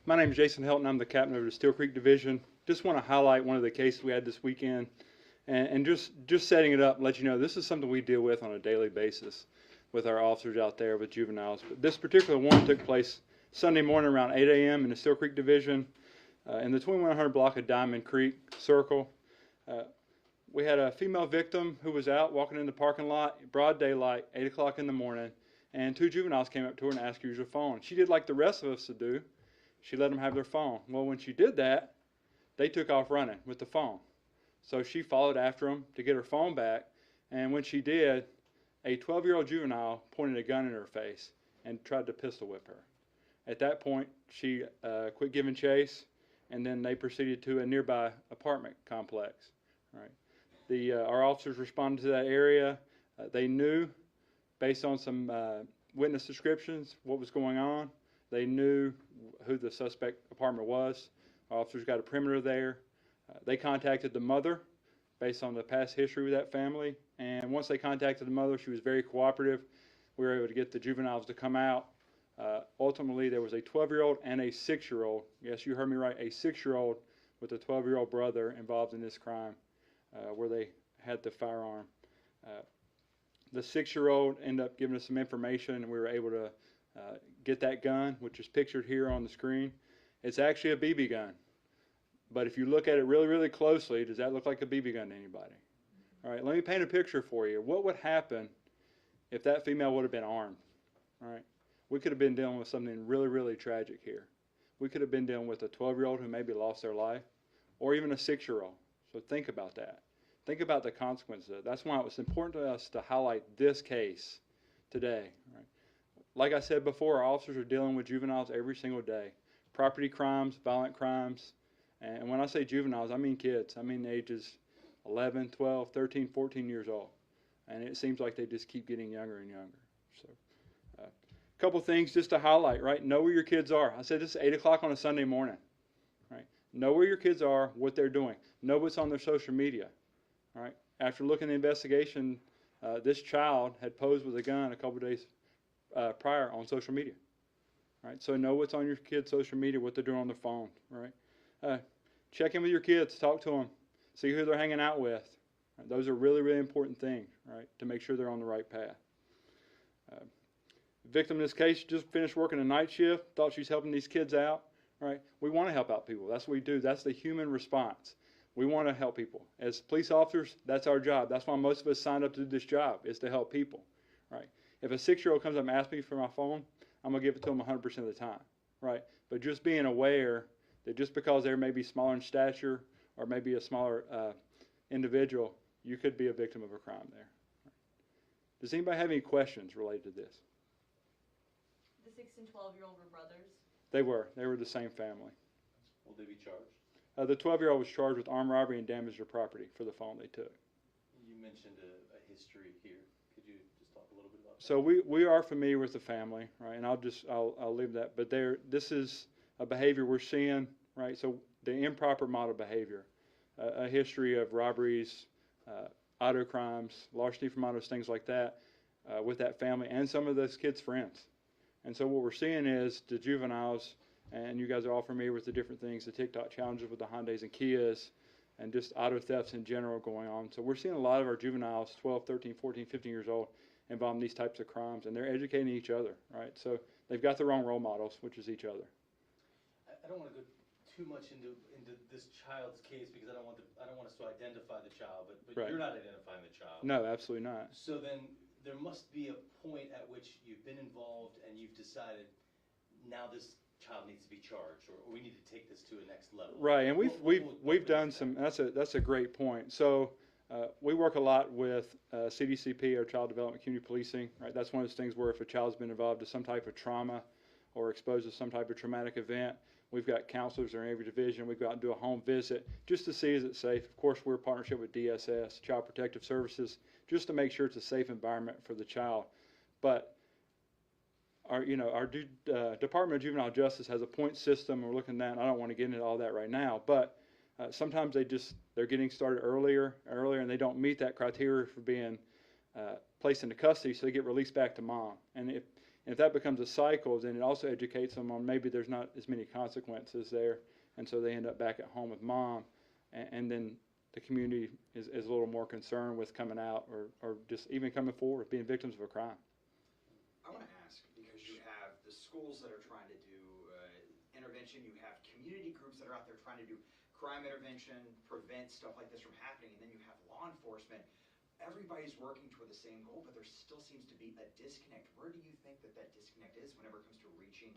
My name is Jason Helton. I'm the captain of the Steele Creek Division. Just want to highlight one of the cases we had this weekend and just setting it up and let you know this is something we deal with on a daily basis with our officers out there with juveniles. But this particular one took place Sunday morning around 8 a.m. in the Steele Creek Division in the 2100 block of Diamond Creek Circle. We had a female victim who was out walking in the parking lot, broad daylight, 8 o'clock in the morning, and two juveniles came up to her and asked her to use her phone. She did like the rest of us to do. She let them have their phone. Well, when she did that, they took off running with the phone. So she followed after them to get her phone back, and when she did, a 12-year-old juvenile pointed a gun in her face and tried to pistol whip her. At that point, she quit giving chase, and then they proceeded to a nearby apartment complex. Right. Our officers responded to that area. They knew, based on some witness descriptions, what was going on. They knew who the suspect apartment was. Our officers got a perimeter there. They contacted the mother based on the past history with that family. And once they contacted the mother, she was very cooperative. We were able to get the juveniles to come out. Ultimately, there was a 12-year-old and a 6-year-old. Yes, you heard me right, a 6-year-old with a 12-year-old brother involved in this crime where they had the firearm. The 6-year-old ended up giving us some information, and we were able to get that gun, which is pictured here on the screen. It's actually a BB gun. But if you look at it really, really closely, does that look like a BB gun to anybody? All right, let me paint a picture for you. What would happen if that female would have been armed? All right, we could have been dealing with something really, really tragic here. We could have been dealing with a 12-year-old who maybe lost their life, or even a 6-year-old. So think about that. Think about the consequences of it. That's why it was important to us to highlight this case today. Right? Like I said before, our officers are dealing with juveniles every single day. Property crimes, violent crimes, and when I say juveniles, I mean kids. I mean ages 11, 12, 13, 14 years old. And it seems like they just keep getting younger and younger. So, a couple things just to highlight, right? Know where your kids are. I said this is 8 o'clock on a Sunday morning, right? Know where your kids are, what they're doing. Know what's on their social media, right? After looking at the investigation, this child had posed with a gun a couple days prior on social media, right? So know what's on your kids' social media, what they're doing on their phone, right? Check in with your kids, talk to them, see who they're hanging out with. Right? Those are really, really important things, right, to make sure they're on the right path. Victim in this case just finished working a night shift, thought she's helping these kids out, right? We want to help out people. That's what we do. That's the human response. We want to help people. As police officers, that's our job. That's why most of us signed up to do this job, is to help people, right? If a 6-year-old comes up and asks me for my phone, I'm going to give it to them 100% of the time, right? But just being aware that just because they're maybe smaller in stature or maybe a smaller individual, you could be a victim of a crime there. Does anybody have any questions related to this? The 6 and 12-year-old were brothers? They were. They were the same family. Will they be charged? The 12-year-old was charged with armed robbery and damage to property for the phone they took. You mentioned a history here. Could you just talk a little bit about that? So we are familiar with the family, right? And I'll leave that. But this is a behavior we're seeing, right? So the improper model behavior, a history of robberies, auto crimes, larceny from autos, things like that, with that family and some of those kids' friends. And so what we're seeing is the juveniles, and you guys are all familiar with the different things, the TikTok challenges with the Hyundais and Kias, and just auto thefts in general going on. So we're seeing a lot of our juveniles, 12, 13, 14, 15 years old, involved in these types of crimes, and they're educating each other, right? So they've got the wrong role models, which is each other. I don't want to go too much into this child's case because I don't want us to identify the child, but Right. You're not identifying the child. No, absolutely not. So then there must be a point at which you've been involved and you've decided now this child needs to be charged, or we need to take this to a next level. Right, and we've done some. That's a great point. So we work a lot with CDCP, or Child Development Community Policing. Right, that's one of those things where if a child's been involved in some type of trauma or exposed to some type of traumatic event, we've got counselors in every division. We go out and do a home visit just to see is it safe. Of course, we're in partnership with DSS, Child Protective Services, just to make sure it's a safe environment for the child. But our Department of Juvenile Justice has a point system. We're looking at that, and I don't want to get into all that right now. But sometimes they're getting started earlier, and they don't meet that criteria for being placed into custody, so they get released back to mom. And And if that becomes a cycle, then it also educates them on maybe there's not as many consequences there, and so they end up back at home with mom, and then the community is a little more concerned with coming out or just even coming forward, being victims of a crime. I want to ask, because you have the schools that are trying to do intervention, you have community groups that are out there trying to do crime intervention, prevent stuff like this from happening, and then you have law enforcement. Everybody's working toward the same goal, but there still seems to be a disconnect. Where do you think that disconnect is whenever it comes to reaching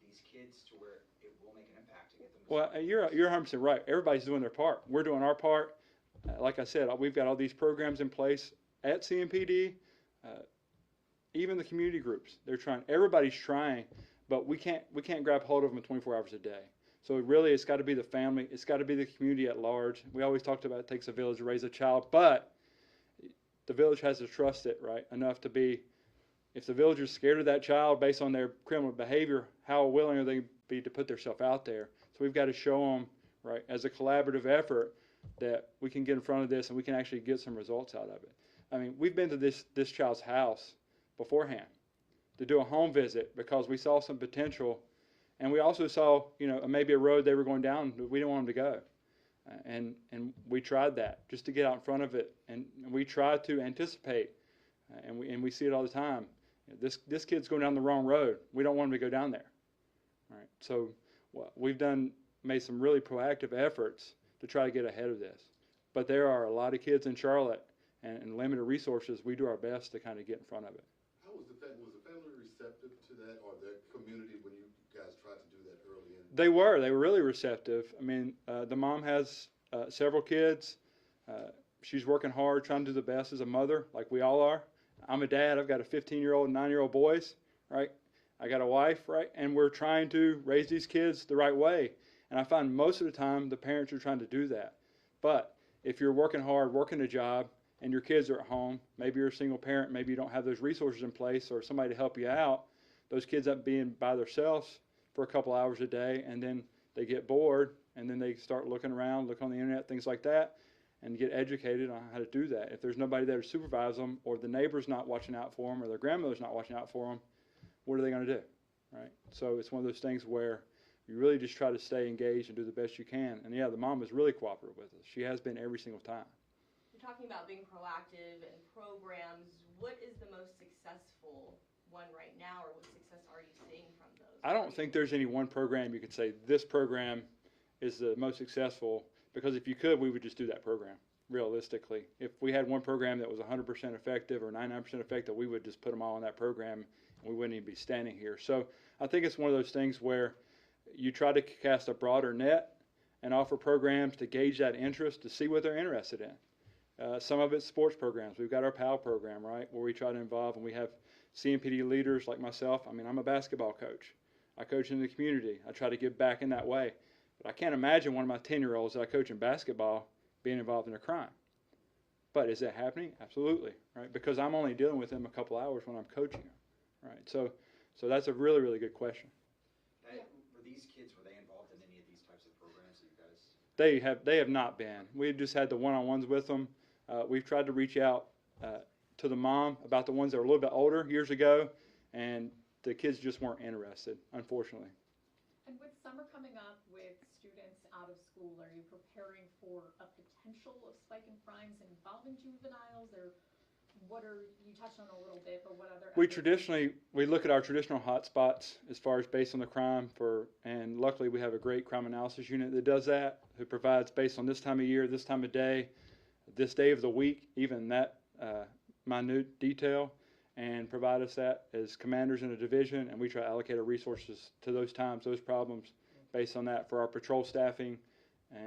these kids to where it will make an impact to get them to Well, you're 100% right. Everybody's doing their part. We're doing our part. Like I said, we've got all these programs in place at CMPD, even the community groups. They're trying. Everybody's trying, but we can't grab hold of them 24 hours a day. So really, it's got to be the family. It's got to be the community at large. We always talked about it takes a village to raise a child, but the village has to trust it, right, enough to be, if the village is scared of that child based on their criminal behavior, how willing are they be to put themselves out there? So we've got to show them, right, as a collaborative effort that we can get in front of this and we can actually get some results out of it. I mean, we've been to this child's house beforehand to do a home visit because we saw some potential, and we also saw, maybe a road they were going down that we didn't want them to go. And we tried that just to get out in front of it, and we tried to anticipate, and we see it all the time. This kid's going down the wrong road. We don't want him to go down there. All right. So we've made some really proactive efforts to try to get ahead of this. But there are a lot of kids in Charlotte, and limited resources. We do our best to kind of get in front of it. How was the family receptive to that, or the community, when you guys tried to do that early in? They were really receptive. I mean, the mom has several kids. She's working hard, trying to do the best as a mother, like we all are. I'm a dad. I've got a 15-year-old and 9-year-old boys, right? I got a wife, right? And we're trying to raise these kids the right way. And I find most of the time the parents are trying to do that. But if you're working hard, working a job, and your kids are at home, maybe you're a single parent, maybe you don't have those resources in place or somebody to help you out, those kids end up being by themselves for a couple hours a day, and then they get bored, and then they start looking around, look on the internet, things like that, and get educated on how to do that. If there's nobody there to supervise them, or the neighbor's not watching out for them, or their grandmother's not watching out for them, what are they going to do, right? So it's one of those things where you really just try to stay engaged and do the best you can. And yeah, the mom is really cooperative with us. She has been every single time. You're talking about being proactive and programs. What is the most successful one right now, or what success are you seeing from those? I don't think there's any one program you could say this program is the most successful, because if you could, we would just do that program, realistically. If we had one program that was 100% effective or 99% effective, we would just put them all in that program, and we wouldn't even be standing here. So I think it's one of those things where you try to cast a broader net and offer programs to gauge that interest, to see what they're interested in. Some of it's sports programs. We've got our PAL program, right, where we try to involve, and we have CMPD leaders like myself. I mean, I'm a basketball coach. I coach in the community. I try to give back in that way. But I can't imagine one of my 10-year-olds that I coach in basketball being involved in a crime. But is that happening? Absolutely, right? Because I'm only dealing with them a couple hours when I'm coaching them, right? So that's a really, really good question. Were these kids, were they involved in any of these types of programs that you guys? They have not been. We just had the one-on-ones with them. We've tried to reach out to the mom about the ones that were a little bit older years ago, and the kids just weren't interested, unfortunately. And with summer coming up with students out of school, are you preparing for a potential of spike in crimes involving juveniles, or what are, you touched on a little bit, but what other? We look at our traditional hot spots as far as based on the crime and luckily we have a great crime analysis unit that does that, who provides based on this time of year, this time of day, this day of the week, even that minute detail, and provide us that as commanders in a division, and we try to allocate our resources to those times, those problems, based on that for our patrol staffing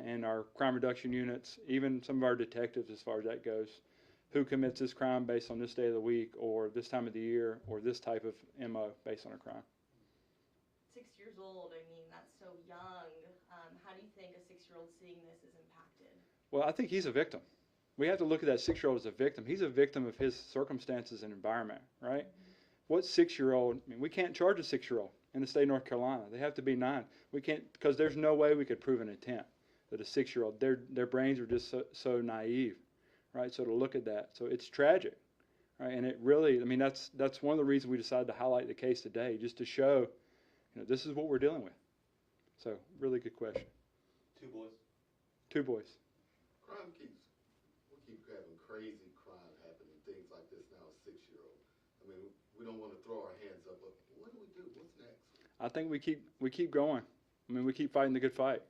and our crime reduction units, even some of our detectives as far as that goes. Who commits this crime based on this day of the week, or this time of the year, or this type of MO based on a crime. 6 years old, I mean, that's so young. How do you think a 6-year-old seeing this is impacted? Well, I think he's a victim. We have to look at that 6-year-old as a victim. He's a victim of his circumstances and environment, right? Mm-hmm. What 6-year-old, I mean, we can't charge a 6-year-old in the state of North Carolina. They have to be 9. We can't, because there's no way we could prove an intent that a 6-year-old, their brains are just so naive, right? So to look at that, so it's tragic, right? And it really, I mean, that's one of the reasons we decided to highlight the case today, just to show, this is what we're dealing with. So, really good question. 2 boys. 2 boys. We keep having crazy crime happening, things like this now, a 6-year-old. I mean, we don't want to throw our hands up, but what do we do? What's next? I think we keep going. I mean, we keep fighting the good fight.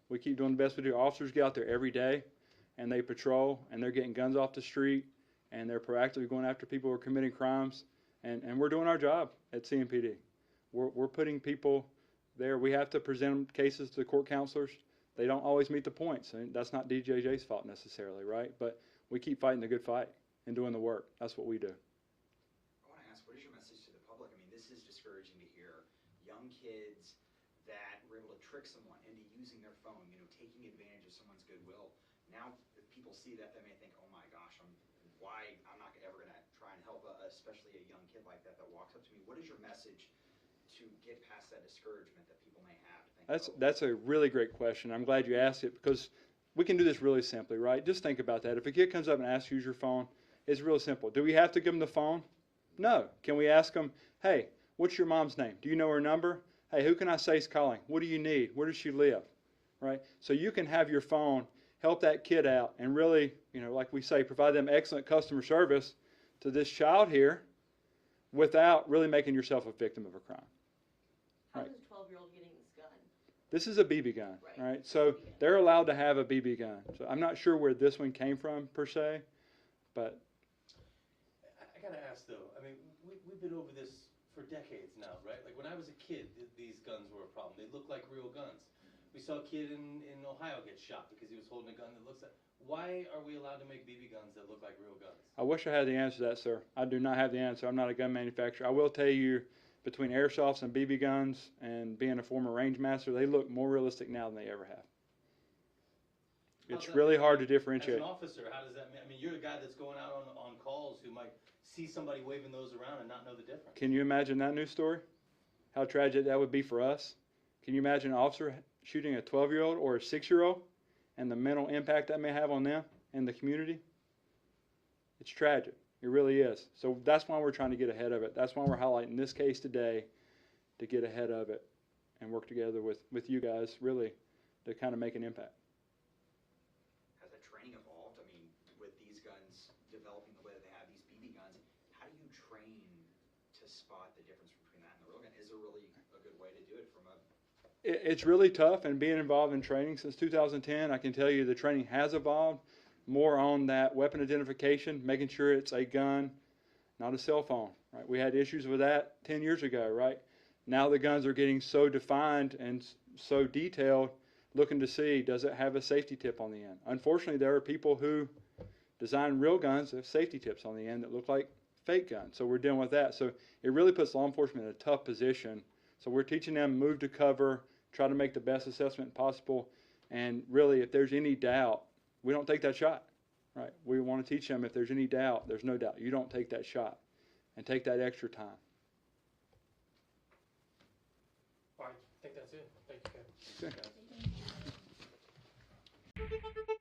We keep doing the best we do. Officers get out there every day, and they patrol, and they're getting guns off the street, and they're proactively going after people who are committing crimes, and we're doing our job at CMPD. We're putting people there. We have to present cases to the court counselors. They don't always meet the points, and that's not DJJ's fault necessarily, right? But we keep fighting the good fight and doing the work. That's what we do. I want to ask, what is your message to the public? I mean, this is discouraging to hear young kids that were able to trick someone into using their phone, taking advantage of someone's goodwill. Now, if people see that, they may think, oh my gosh, I'm not ever going to try and help, especially a young kid like that walks up to me. What is your message to get past that discouragement that people may have? That's a really great question. I'm glad you asked it, because we can do this really simply, right? Just think about that. If a kid comes up and asks you to use your phone, it's real simple. Do we have to give them the phone? No. Can we ask them, hey, what's your mom's name? Do you know her number? Hey, who can I say is calling? What do you need? Where does she live? Right? So you can have your phone help that kid out and really, like we say, provide them excellent customer service to this child here without really making yourself a victim of a crime. How Right. is a 12-year-old getting this gun? This is a BB gun, Right. right? So they're allowed to have a BB gun. So I'm not sure where this one came from per se, but I gotta ask though, I mean, we've been over this for decades now, right? Like when I was a kid, these guns were a problem. They looked like real guns. We saw a kid in Ohio get shot because he was holding a gun that looks like. Why are we allowed to make BB guns that look like real guns? I wish I had the answer to that, sir. I do not have the answer. I'm not a gun manufacturer. I will tell you, between airsofts and BB guns and being a former range master, they look more realistic now than they ever have. It's really hard to differentiate. As an officer, how does that mean? I mean, you're the guy that's going out on calls who might see somebody waving those around and not know the difference. Can you imagine that news story? How tragic that would be for us? Can you imagine an officer shooting a 12-year-old or a 6-year-old and the mental impact that may have on them and the community? It's tragic. It really is. So that's why we're trying to get ahead of it. That's why we're highlighting this case today, to get ahead of it and work together with you guys really to kind of make an impact. Has the training evolved? I mean, with these guns developing the way that they have, these BB guns, how do you train to spot the difference between that and the real gun? Is there really a good way to do it from a... It's really tough, and being involved in training since 2010, I can tell you the training has evolved more on that weapon identification, making sure it's a gun, not a cell phone, right? We had issues with that 10 years ago, right? Now the guns are getting so defined and so detailed, looking to see, does it have a safety tip on the end? Unfortunately, there are people who design real guns that have safety tips on the end that look like fake guns. So we're dealing with that. So it really puts law enforcement in a tough position. So we're teaching them move to cover, try to make the best assessment possible, and really if there's any doubt, we don't take that shot, right? We want to teach them if there's any doubt, there's no doubt. You don't take that shot and take that extra time. All right, I think that's it. Thank you, Kevin. Okay.